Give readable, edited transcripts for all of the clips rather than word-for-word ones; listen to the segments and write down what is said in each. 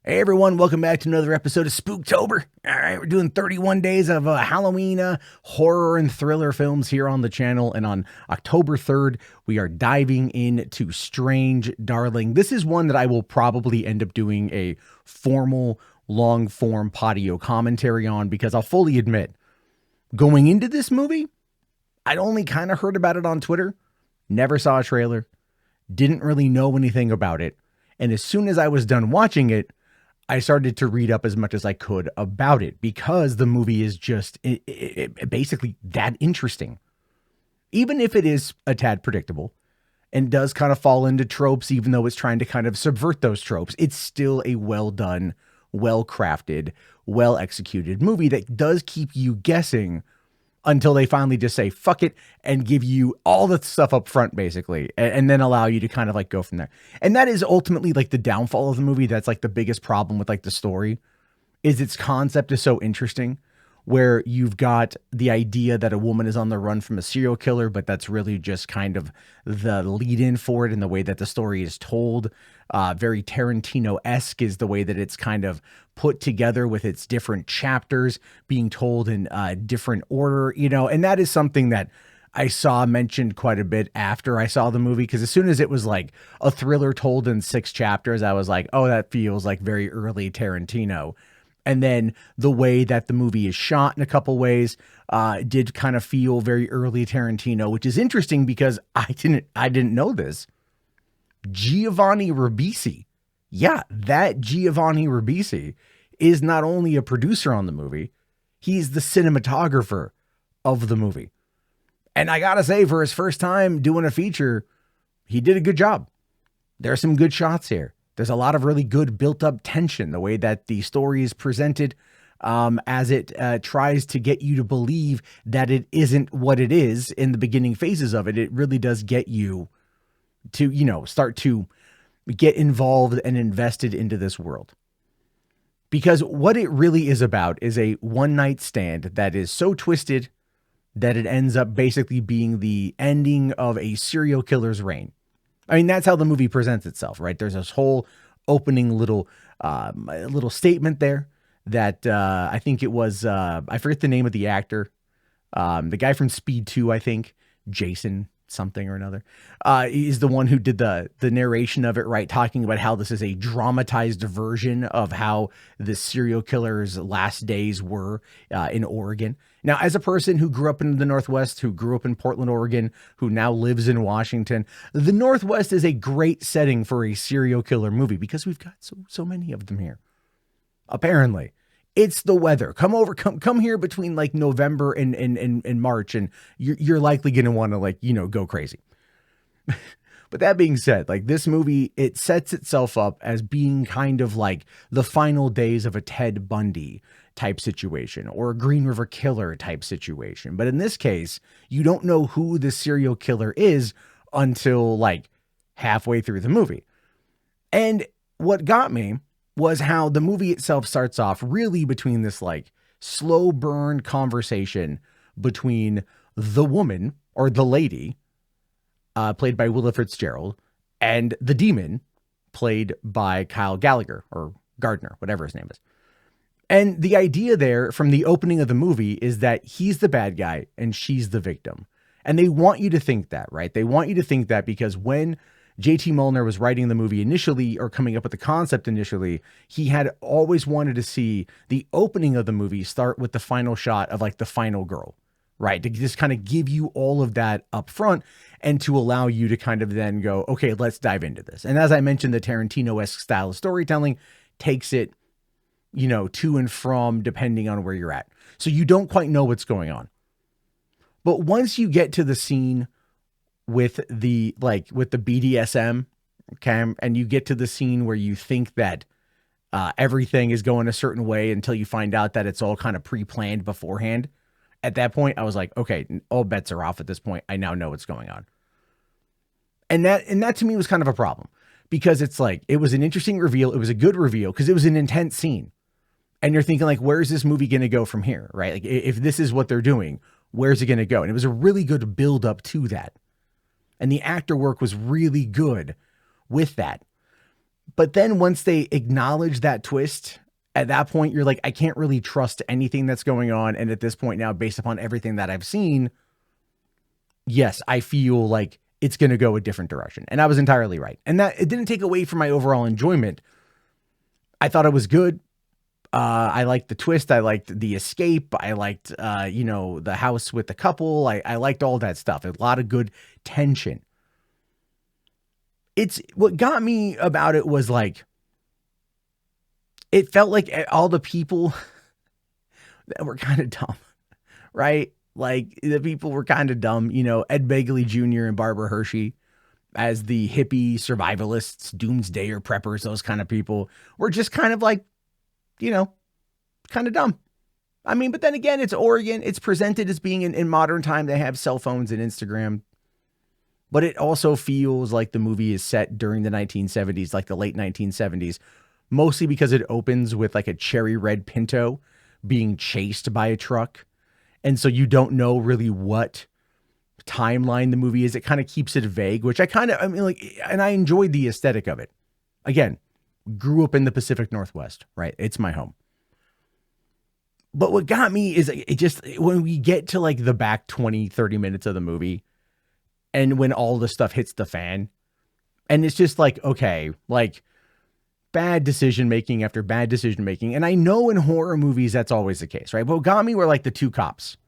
Hey everyone, welcome back to another episode of Spooktober. All right, we're doing 31 days of Halloween horror and thriller films here on the channel. And on October 3rd, we are diving into Strange Darling. This is one that I will probably end up doing a formal, long-form patio commentary on because I'll fully admit, going into this movie, I'd only kind of heard about it on Twitter, never saw a trailer, didn't really know anything about it. And as soon as I was done watching it, I started to read up as much as I could about it because the movie is just basically that interesting. Even if it is a tad predictable and does kind of fall into tropes, even though it's trying to kind of subvert those tropes, it's still a well done, well crafted, well executed movie that does keep you guessing until they finally just say, fuck it, and give you all the stuff up front, basically, and then allow you to kind of like go from there. And that is ultimately like the downfall of the movie. That's like the biggest problem with like the story, is its concept is so interesting, where you've got the idea that a woman is on the run from a serial killer, but that's really just kind of the lead in for it and the way that the story is told. Very Tarantino-esque is the way that it's kind of put together with its different chapters being told in different order, you know, and that is something that I saw mentioned quite a bit after I saw the movie, because as soon as it was like a thriller told in 6 chapters, I was like, oh, that feels like very early Tarantino. And then the way that the movie is shot in a couple ways did kind of feel very early Tarantino, which is interesting because I didn't know this. Giovanni Ribisi. Yeah, that Giovanni Ribisi is not only a producer on the movie, he's the cinematographer of the movie. And I gotta say, for his first time doing a feature, he did a good job. There are some good shots here. There's a lot of really good built up tension, the way that the story is presented as it tries to get you to believe that it isn't what it is in the beginning phases of it. It really does get you to, you know, start to get involved and invested into this world. Because what it really is about is a one night stand that is so twisted that it ends up basically being the ending of a serial killer's reign. I mean, that's how the movie presents itself, right? There's this whole opening little statement there that I think it was, I forget the name of the actor, the guy from Speed 2, I think, Jason something or another, is the one who did the narration of it, right? Talking about how this is a dramatized version of how the serial killer's last days were in Oregon. Now, as a person who grew up in the Northwest, who grew up in Portland, Oregon, who now lives in Washington, the Northwest is a great setting for a serial killer movie because we've got so many of them here. Apparently. It's the weather. Come here between like November and March, and you're likely going to want to, like, you know, go crazy. But that being said, like, this movie, it sets itself up as being kind of like the final days of a Ted Bundy type situation or a Green River Killer type situation. But in this case, you don't know who the serial killer is until like halfway through the movie. And what got me was how the movie itself starts off really between this like slow burn conversation between the woman or the lady, played by Willa Fitzgerald, and the demon, played by Kyle Gallagher or Gardner, whatever his name is. And the idea there from the opening of the movie is that he's the bad guy and she's the victim. And they want you to think that, right? They want you to think that because when JT Mollner was writing the movie initially, or coming up with the concept initially, he had always wanted to see the opening of the movie start with the final shot of like the final girl, right? To just kind of give you all of that up front and to allow you to kind of then go, okay, let's dive into this. And as I mentioned, the Tarantino-esque style of storytelling takes it, you know, to and from depending on where you're at. So you don't quite know what's going on. But once you get to the scene with the BDSM, okay, and you get to the scene where you think that everything is going a certain way until you find out that it's all kind of pre-planned beforehand. At that point, I was like, okay, all bets are off at this point. I now know what's going on. And that to me was kind of a problem, because it's like, it was an interesting reveal. It was a good reveal because it was an intense scene. And you're thinking like, where's this movie going to go from here, right? Like, if this is what they're doing, where's it going to go? And it was a really good build up to that. And the actor work was really good with that. But then once they acknowledge that twist, at that point, you're like, I can't really trust anything that's going on. And at this point now, based upon everything that I've seen, yes, I feel like it's going to go a different direction. And I was entirely right. And that it didn't take away from my overall enjoyment. I thought it was good. I liked the twist. I liked the escape. I liked, the house with the couple. I liked all that stuff. A lot of good tension. It's what got me about it was like, it felt like all the people that were kind of dumb, right? Like the people were kind of dumb, Ed Begley Jr. and Barbara Hershey as the hippie survivalists, doomsdayer preppers, those kind of people were just kind of like, kind of dumb. I mean, but then again, it's Oregon. It's presented as being in modern time. They have cell phones and Instagram, but it also feels like the movie is set during the 1970s, like the late 1970s, mostly because it opens with like a cherry red Pinto being chased by a truck. And so you don't know really what timeline the movie is. It kind of keeps it vague, which and I enjoyed the aesthetic of it. Again, grew up in the Pacific Northwest, right? It's my home. But what got me is when we get to like the back 20, 30 minutes of the movie and when all the stuff hits the fan and it's just like, okay, like bad decision making after bad decision making. And I know in horror movies, that's always the case, right? But what got me were like the two cops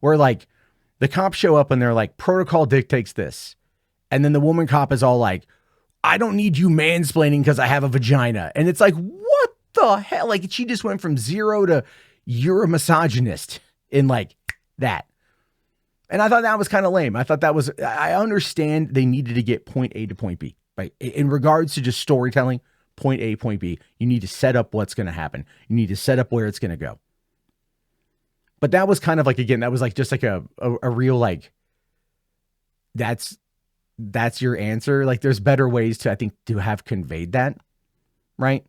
where like the cops show up and they're like, protocol dictates this. And then the woman cop is all like, I don't need you mansplaining because I have a vagina. And it's like, what the hell? Like she just went from 0 to you're a misogynist in like that. And I thought that was kind of lame. I understand they needed to get point A to point B, right? In regards to just storytelling, point A, point B, you need to set up what's going to happen. You need to set up where it's going to go. But that was kind of like, again, that was like, just like a real, like, that's your answer. Like there's better ways to, I think, to have conveyed that, right?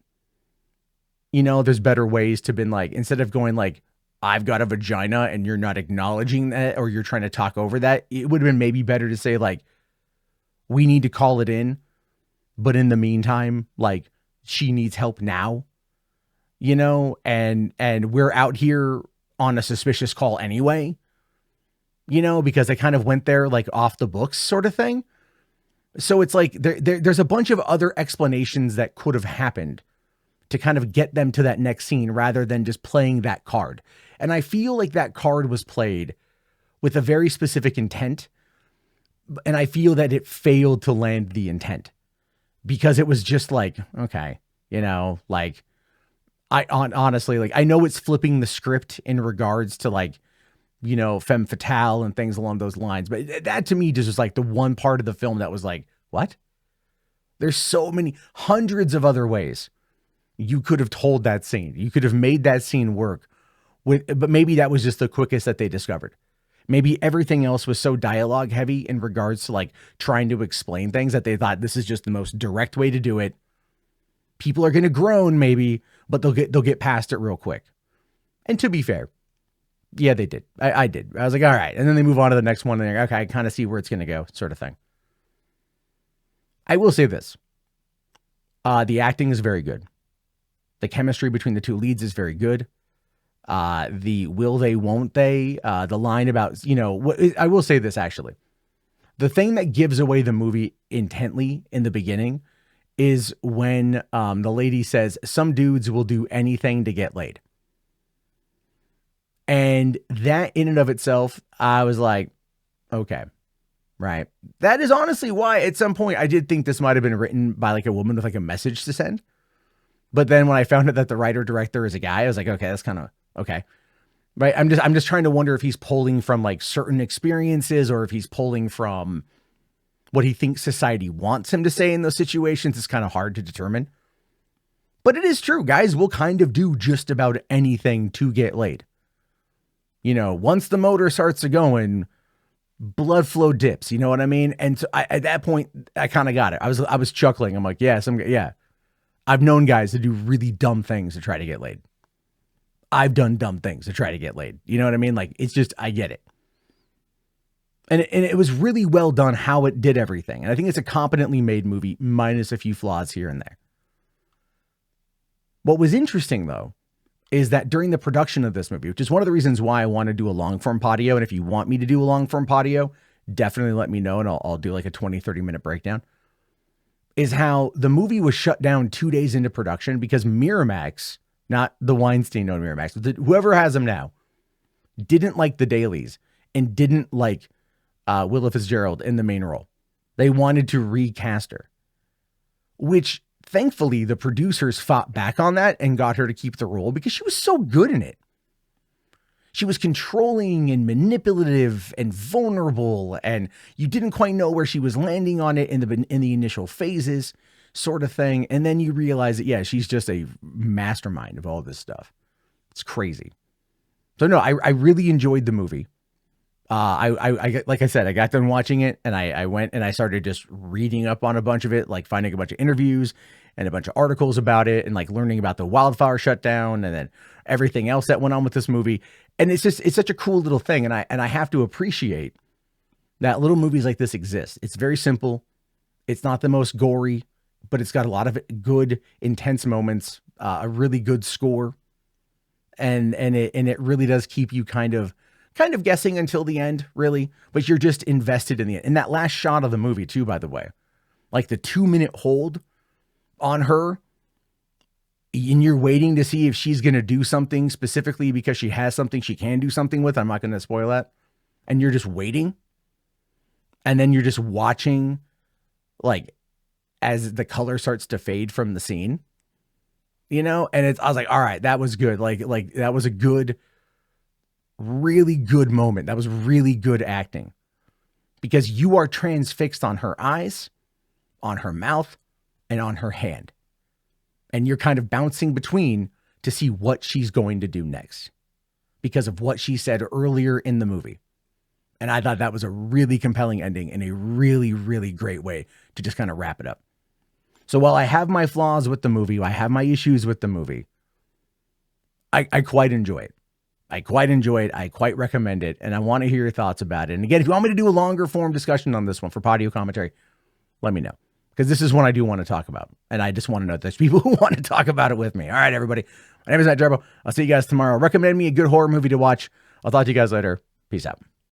There's better ways to been like, instead of going like, I've got a vagina and you're not acknowledging that, or you're trying to talk over that. It would have been maybe better to say like, we need to call it in, but in the meantime, like she needs help now, and we're out here on a suspicious call anyway, because they kind of went there like off the books sort of thing. So it's like, there's a bunch of other explanations that could have happened to kind of get them to that next scene rather than just playing that card. And I feel like that card was played with a very specific intent. And I feel that it failed to land the intent because it was just like, okay, like honestly, like I know it's flipping the script in regards to like, femme fatale and things along those lines. But that to me just was like the one part of the film that was like, what? There's so many hundreds of other ways you could have told that scene. You could have made that scene work but maybe that was just the quickest that they discovered. Maybe everything else was so dialogue heavy in regards to like trying to explain things that they thought this is just the most direct way to do it. People are going to groan maybe, but they'll get past it real quick. And to be fair, yeah, they did. I did. I was like, all right. And then they move on to the next one and they're like, okay, I kind of see where it's going to go sort of thing. I will say this. The acting is very good. The chemistry between the two leads is very good. The will they, won't they, the line about, I will say this actually. The thing that gives away the movie intently in the beginning is when the lady says, some dudes will do anything to get laid. And that in and of itself, I was like, okay, right. That is honestly why at some point I did think this might have been written by like a woman with like a message to send. But then when I found out that the writer director is a guy, I was like, okay, that's kind of okay. Right. I'm just trying to wonder if he's pulling from like certain experiences or if he's pulling from what he thinks society wants him to say in those situations. It's kind of hard to determine. But it is true. Guys will kind of do just about anything to get laid. Once the motor starts to going, blood flow dips. You know what I mean? And so at that point, I kind of got it. I was chuckling. I'm like, yeah. I've known guys to do really dumb things to try to get laid. I've done dumb things to try to get laid. You know what I mean? Like, it's just, I get it. And it was really well done how it did everything. And I think it's a competently made movie minus a few flaws here and there. What was interesting, though, is that during the production of this movie, which is one of the reasons why I want to do a long form patio. And if you want me to do a long form patio, definitely let me know and I'll do like a 20, 30 minute breakdown, is how the movie was shut down 2 days into production because Miramax, not the Weinstein owned Miramax, but whoever has them now, didn't like the dailies and didn't like Willa Fitzgerald in the main role. They wanted to recast her, which thankfully the producers fought back on that and got her to keep the role because she was so good in it. She was controlling and manipulative and vulnerable, and you didn't quite know where she was landing on it in the initial phases, sort of thing. And then you realize that, yeah, she's just a mastermind of all this stuff. It's crazy. So no, I really enjoyed the movie. I like I said, I got done watching it and I went and I started just reading up on a bunch of it, like finding a bunch of interviews and a bunch of articles about it and like learning about the wildfire shutdown and then everything else that went on with this movie. And it's such a cool little thing. And I have to appreciate that little movies like this exist. It's very simple. It's not the most gory, but it's got a lot of good, intense moments, a really good score. And it really does keep you kind of guessing until the end, really, but you're just invested in the end. And that last shot of the movie too, by the way, like the 2-minute hold on her and you're waiting to see if she's going to do something specifically because she has something she can do something with. I'm not going to spoil that. And you're just waiting. And then you're just watching like as the color starts to fade from the scene, you know? And I was like, all right, that was good. Like that was a good, really good moment. That was really good acting because you are transfixed on her eyes, on her mouth, and on her hand. And you're kind of bouncing between to see what she's going to do next because of what she said earlier in the movie. And I thought that was a really compelling ending and a really, really great way to just kind of wrap it up. So while I have my flaws with the movie, I have my issues with the movie, I quite enjoy it. I quite recommend it. And I want to hear your thoughts about it. And again, if you want me to do a longer form discussion on this one for Patio Commentary, let me know. Because this is one I do want to talk about. And I just want to know that there's people who want to talk about it with me. All right, everybody. My name is Matt Jarbo. I'll see you guys tomorrow. Recommend me a good horror movie to watch. I'll talk to you guys later. Peace out.